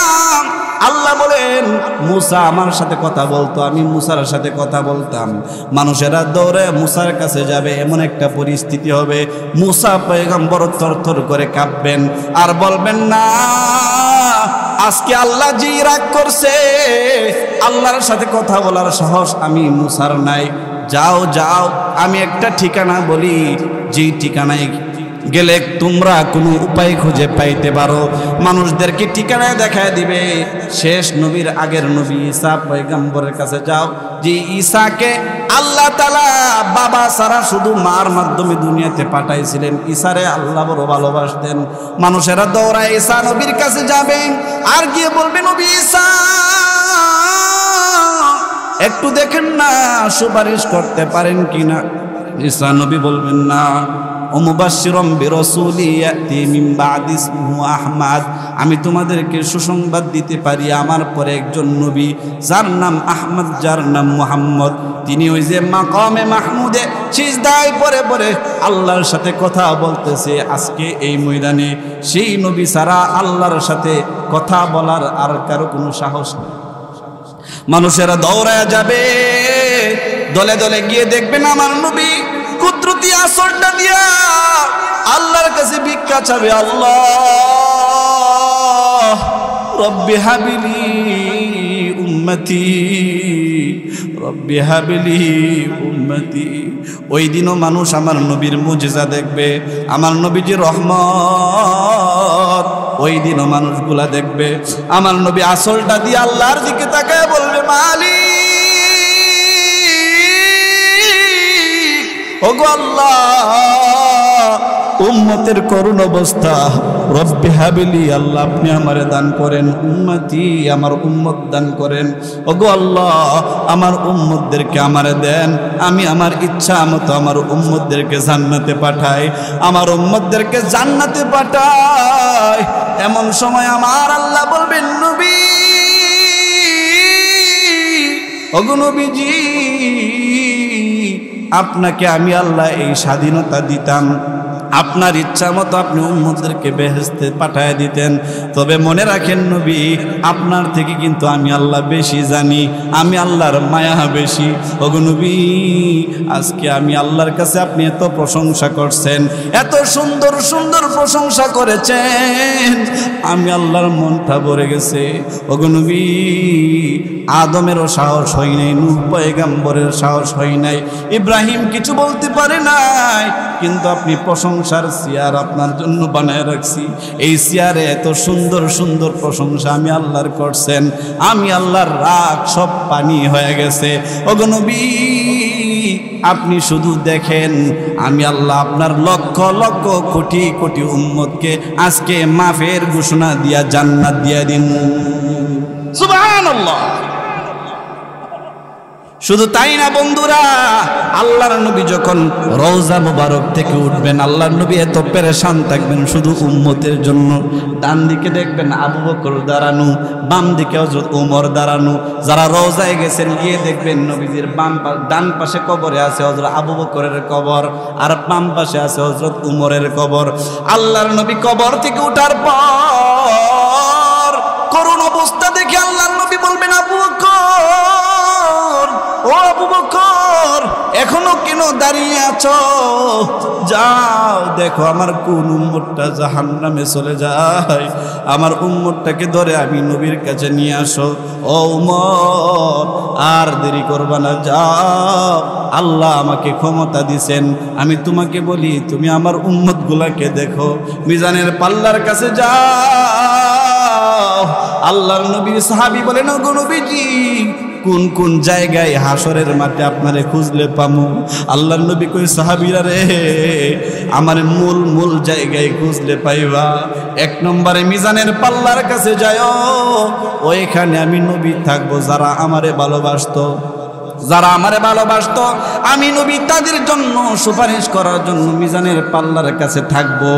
আল্লাহ বলেন মুসা আমার সাথে কথা বলতো, আমি মুসার সাথে কথা বলতাম। মানুষেরা দৌড়ে মুসার কাছে যাবে, এমন একটা পরিস্থিতি হবে মুসা পয়গম্বর থরথর করে কাঁপবেন আর বলবেন, না আজকে আল্লাহ জি রাগ করছে, আল্লাহর সাথে কথা বলার সাহস আমি মুসার নাই। যাও যাও, আমি একটা ঠিকানা বলি, যেই ঠিকানায় গেলে তোমরা কোনো উপায় খুঁজে পাইতে পারো। মানুষদেরকে ঠিকানায় দেখায় দিবে। শেষ নবীর আগের নবী ঈসা পয়গম্বরের কাছে যাও, যে ঈসাকে আল্লাহ তাআলা বাবা সারা শুধু মার মাধ্যমে দুনিয়াতে পাঠাইছিলেন। ঈসারে আল্লাহ বড় ভালোবাসতেন। মানুষেরা দৌড়ায় ঈসা নবীর কাছে যাবে আর গিয়ে বলবে, নবী ঈসা একটু দেখেন না, সুপারিশ করতে পারেন কিনা। ঈসা নবী বলবেন, না। মুবাশশিরাম বিরাসূলি ইয়াতি মিন বাদি ইসমুহু আহমদ, আমি তোমাদেরকে সুসংবাদ দিতে পারি আমার পরে একজন নবী যার নাম আহমদ, যার নাম মুহাম্মদ। তিনি ওই যে মাকামে মাহমুদে সিজদায় পড়ে পড়ে আল্লাহর সাথে কথা বলতেছে। আজকে এই ময়দানে সেই নবী ছাড়া আল্লাহর সাথে কথা বলার আর কারো কোনো সাহস নেই। মানুষেরা দৌড়ায় যাবে, দলে দলে গিয়ে দেখবেন আমার নবী কুদরতি আসরটা দিয়া আল্লাহর কাছে ভিক্ষা চাবে। আল্লাহ রব্বি হাবিলি উম্মতি, রব্বি হাবিলি উম্মতি। ওই দিনও মানুষ আমার নবীর মুজিজা দেখবে, আমার নবীজির রহমত। ওই দিনও মানুষগুলা দেখবে আমার নবী আসলটা দিয়ে আল্লাহর দিকে তাকায় বলবে, মালিক ওগো আল্লাহ, উম্মতের করুণ অবস্থা, রব্বি হাবিলি, আল্লাহ আপনি আমারে দান করেন, উম্মতি আমার উম্মত দান করেন। ওগো আল্লাহ আমার উম্মতদেরকে আমারে দেন, আমি আমার ইচ্ছা মতো আমার উম্মতদেরকে জান্নাতে পাঠাই, আমার উম্মতদেরকে জান্নাতে পাঠাই। এমন সময় আমার আল্লাহ বলবেন, নবী ওগো নবীজি, আপনাকে আমি আল্লাহ এই স্বাধীনতা দিতাম, আপনার ইচ্ছা মতো আপনি উম্মতদেরকে বেহেশতে পাঠায় দিতেন। তবে মনে রাখেন নবী, আপনার থেকে কিন্তু আমি আল্লাহ বেশি জানি, আমি আল্লাহর মায়া বেশি। ওগো নবী, আজকে আমি আল্লাহর কাছে আপনি এত প্রশংসা করছেন, এত সুন্দর সুন্দর প্রশংসা করেছেন, আমি আল্লাহর মনটা ভরে গেছে। ওগো নবী, আদমেরও সাহস হয় নাই, নূহ পয়গম্বরের সাহস হয় নাই, ইব্রাহিম কিছু বলতে পারে নাই, কিন্তু আপনি প্রশংসা প্রশংসার চেয়ার আপনার জন্য বানায় রাখছি। এই চেয়ারে এত সুন্দর সুন্দর প্রশংসা আমি আল্লাহর করছেন, আমি আল্লাহর রাগ সব পানি হয়ে গেছে। ওগো নবী, আপনি শুধু দেখেন, আমি আল্লাহ আপনার লক্ষ লক্ষ কোটি কোটি উম্মতকে আজকে মাফের ঘোষণা দিয়া জান্নাত দিয়া দিন। সুবহানাল্লাহ। শুধু তাই না বন্ধুরা, আল্লাহর নবী যখন রওজা মুবারক থেকে উঠবেন, আল্লাহর নবী এত পেরেশান থাকবেন শুধু উম্মতের জন্য। ডান দিকে দেখবেন আবু বকর দাঁড়ানো, বাম দিকে হযরত ওমর দাঁড়ানো। যারা রওজায় গেছেন গিয়ে দেখবেন নবীজির ডান পাশে কবরে আছে হযরত আবু বকরের কবর, আর বাম পাশে আছে হযরত ওমরের কবর। আল্লাহর নবী কবর থেকে ওঠার পর করুণ অবস্থা দেখে আল্লাহর নবী বলবেন, আবু বকর, ও আবু বকর, এখনো কেন দাঁড়িয়ে আছো? যাও দেখো আমার কোন উম্মতটা জাহান্নামে চলে যায়, আমার উম্মতটাকে ধরে আমি নবীর কাছে নিয়ে আসো। ও উমর, আর দেরি করবা না, যাও। আল্লাহ আমাকে ক্ষমতা দিছেন, আমি তোমাকে বলি তুমি আমার উম্মতগুলাকে দেখো, মিজানের পাল্লার কাছে যাও। আল্লাহর নবী সাহাবী বলেন, ও গো নবীজি, কোন কোন জায়গায় হাসরের মাঠে আপনারে খুঁজলে পামু? আল্লাহর নবী কই, সাহাবীরা রে, আমার মূল মূল জায়গায় খুঁজলে পাইবা। এক নম্বরে মিজানের পাল্লার কাছে যাও, ওইখানে আমি নবী থাকবো। যারা আমারে ভালোবাসতো, যারা আমারে ভালোবাসতো, আমি নবী তাদের জন্য সুপারিশ করার জন্য মিজানের পাল্লার কাছে থাকবো।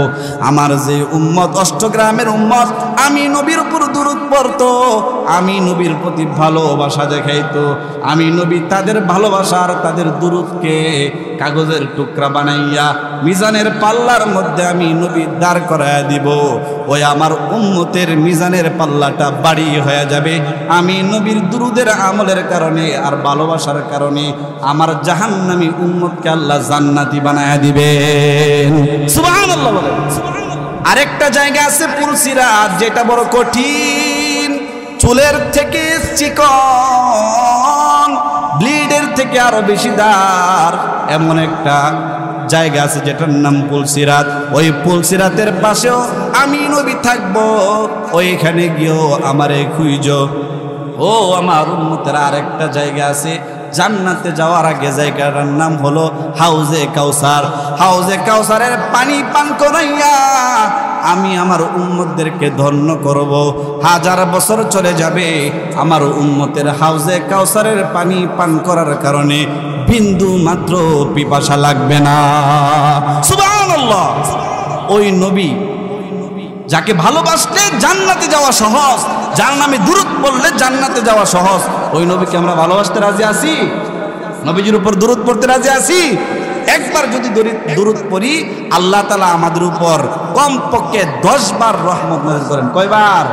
আমার যে উম্মত, অষ্টগ্রামের উম্মত, আমি নবীর উপর দুরূদ পড়তো, আমি নবীর প্রতি ভালোবাসা দেখাইতো, আমি নবী তাদের ভালোবাসার তাদের দুরূদকে কাগজের টুকরা বানাইয়া মিজানের পাল্লার মধ্যে আমি নবী দাঁড় করায় দিব। ওই আমার উম্মতের মিজানের পাল্লাটা বাড়ি হয়ে যাবে। আমি নবীর দুরূদের আমলের কারণে আর ভালোবাসার কারণে আমার জাহান্নামী উম্মতকে আল্লাহ জান্নাতি বানায় দিবেন। সুবহানাল্লাহ বলেন। আরেকটা জায়গা আছে পুলসিরাত, যেটা বড় কঠিন, চুলের থেকে চিকন, ব্লিডের থেকে আরো বেশি দার, এমন একটা জায়গা আছে যেটার নাম পুলসিরাত। ওই পুলসিরাতের পাশেও আমি নবী থাকবো, ওইখানে গিয়েও আমারে খুঁজো। ও আমার উম্মতের আরেকটা জায়গা আছে জান্নাতে যাওয়ার আগে, জায়গাটার নাম হলো হাউজে কাউসার। হাউজে কাউসারের পানি পান করাইয়া আমি আমার উম্মতদেরকে ধন্য করব। 1000 বছর চলে যাবে, আমার উম্মতের হাউজে কাউসারের পানি পান করার কারণে বিন্দু মাত্র পিপাসা লাগবে না। সুবহানাল্লাহ। ওই নবী যাকে ভালোবাসলে জান্নাতে যাওয়া সহজ, যার নামে দুরূদ পড়লে জান্নাতে যাওয়া সহজ, ওই নবীকে আমরা ভালোবাসতে রাজি আছি? নবীজির উপর দুরূদ পড়তে রাজি আছি? একবার যদি দুরূদ পড়ি, আল্লাহ তাআলা আমাদের উপর কমপক্ষে 10 বার রহমত নাযিল করেন। কয়বার?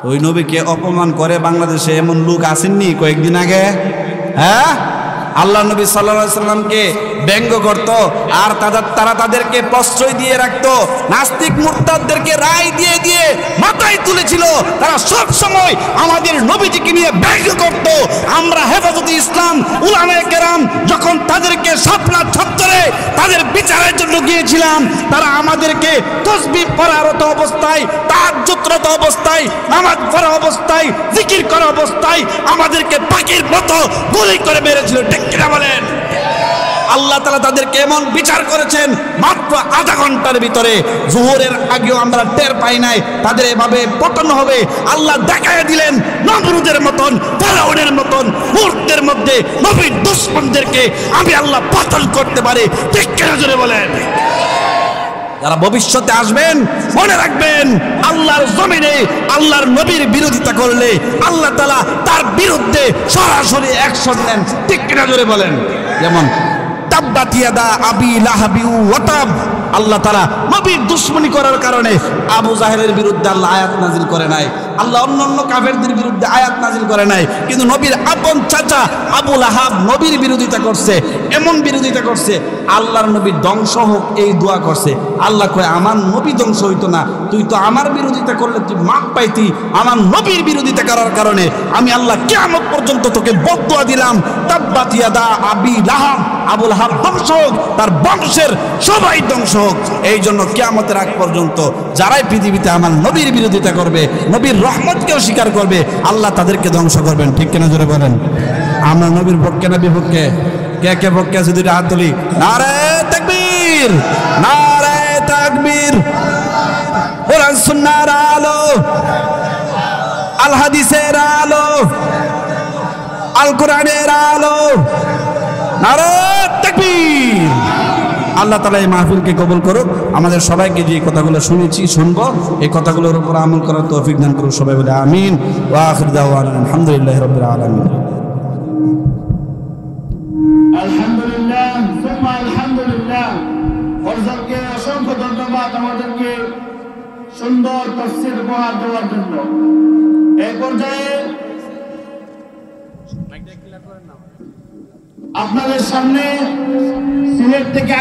ওই নবীকে অপমান করে বাংলাদেশে এমন লোক আসেননি কয়েকদিন আগে? হ্যাঁ, আল্লাহ নবী সাল্লাল্লাহু আলাইহি সাল্লামকে ব্যঙ্গ করত, আর তারা তাদেরকে প্রশ্রয় দিয়ে রাখতো। নাস্তিক মুরতাদদেরকে রায় দিয়ে দিয়ে মাথায় তুলেছিল। তারা সব সময় আমাদের নবীজিকে নিয়ে ব্যঙ্গ করত। আমরা হেফাজতে ইসলাম উলামায়ে কেরাম যখন তাদেরকে শাপলা চত্বরে তাদের বিচারের জন্য গিয়েছিলাম, তারা আমাদেরকে তাসবিহ পড়ারত অবস্থায়, তাহাজ্জুদরত অবস্থায়, নামাজ পড়া অবস্থায়, জিকির করা অবস্থায় আমাদেরকে পাখির মতো গুলি করে মেরেছিল। ঠিক কিনা বলেন? আল্লাহ তাআলা তাদেরকে এমন বিচার করেছেন, মাত্র আধা ঘন্টার ভিতরে, জোহরের আগেও আমরা টের পাই নাই তাদের এভাবে পতন হবে। আল্লাহ দেখায় দিলেন নমরুদের মতন, ফেরাউনের মতন মুহূর্তের মধ্যে নবীর দুশমনদেরকে আমি আল্লাহ পতন করতে পারি। ঠিক কিনা জোরে বলেন? যারা ভবিষ্যতে আসবেন মনে রাখবেন, আল্লাহর জমিনে আল্লাহর নবীর বিরোধিতা করলে আল্লাহ তাআলা তার বিরুদ্ধে সরাসরি অ্যাকশন নেন। ঠিক কিনা জোরে বলেন? যেমন তাব্বাত ইয়াদা আবি লাহাবি ওয়া তাব, আল্লাহ তাআলা নবীর দুশমনি করার কারণে আবু জাহেলের বিরুদ্ধে আল্লাহ আয়াত নাজিল করে নাই, আল্লাহ অন্যান্য কাফেরদের বিরুদ্ধে আয়াত নাজিল করে নাই, কিন্তু নবীর আপন চাচা আবু লাহাব নবীর বিরোধিতা করছে, এমন বিরোধিতা করছে আল্লাহর নবী ধ্বংস হোক এই দোয়া করছে। আল্লাহ কয় আমার নবী ধ্বংস হইতো না, তুই তো আমার বিরোধিতা করলে তুই মাপ পাইতি, আমার নবীর বিরোধিতা করার কারণে আমি আল্লাহ কিয়ামত পর্যন্ত তোকে বদদুয়া দিলাম। তাব্বাত ইয়াদা আবি লাহাব, আবুল আহাব ধ্বংস হোক, তার বংশের সবাই ধ্বংস হোক। এই জন্য কিয়ামতের আগ পর্যন্ত যারাই পৃথিবীতে আমার নবীর বিরোধিতা করবে, নবীর রহমতকে অস্বীকার করবে, আল্লাহ তাদেরকে ধ্বংস করবেন। ঠিক কিনা জোরে বলেন? আমরা নবীর পক্ষে না বিপক্ষে? কে কে পক্ষে আছে দুইটা হাত তুলি। নারে তাকবীর, নারে তাকবীর। কোরআন সুন্নাহর আলো, আল হাদিসের আলো, আল কোরআনের আলো, নারে তাকবীর। আল্লাহ তাআলা এই মাহফিলকে কবুল করুক। আমাদের সবাইকে যে কথাগুলো শুনেছি, শুনবো, এই কথাগুলোর উপর আমল করার তৌফিক দান করুক। সবাই বলে আমিন। ওয়া আখির দাওয়ানা আলহামদুলিল্লাহি রাব্বিল আলামিন। আলহামদুলিল্লাহ, সুম্মা আলহামদুলিল্লাহ। ফরজানকে অসংখ্য ধন্যবাদ আমাদেরকে সুন্দর তাফসীর উপহার দেওয়ার জন্য। এই পর্যায়ে আপনাদের সামনে সিলেট থেকে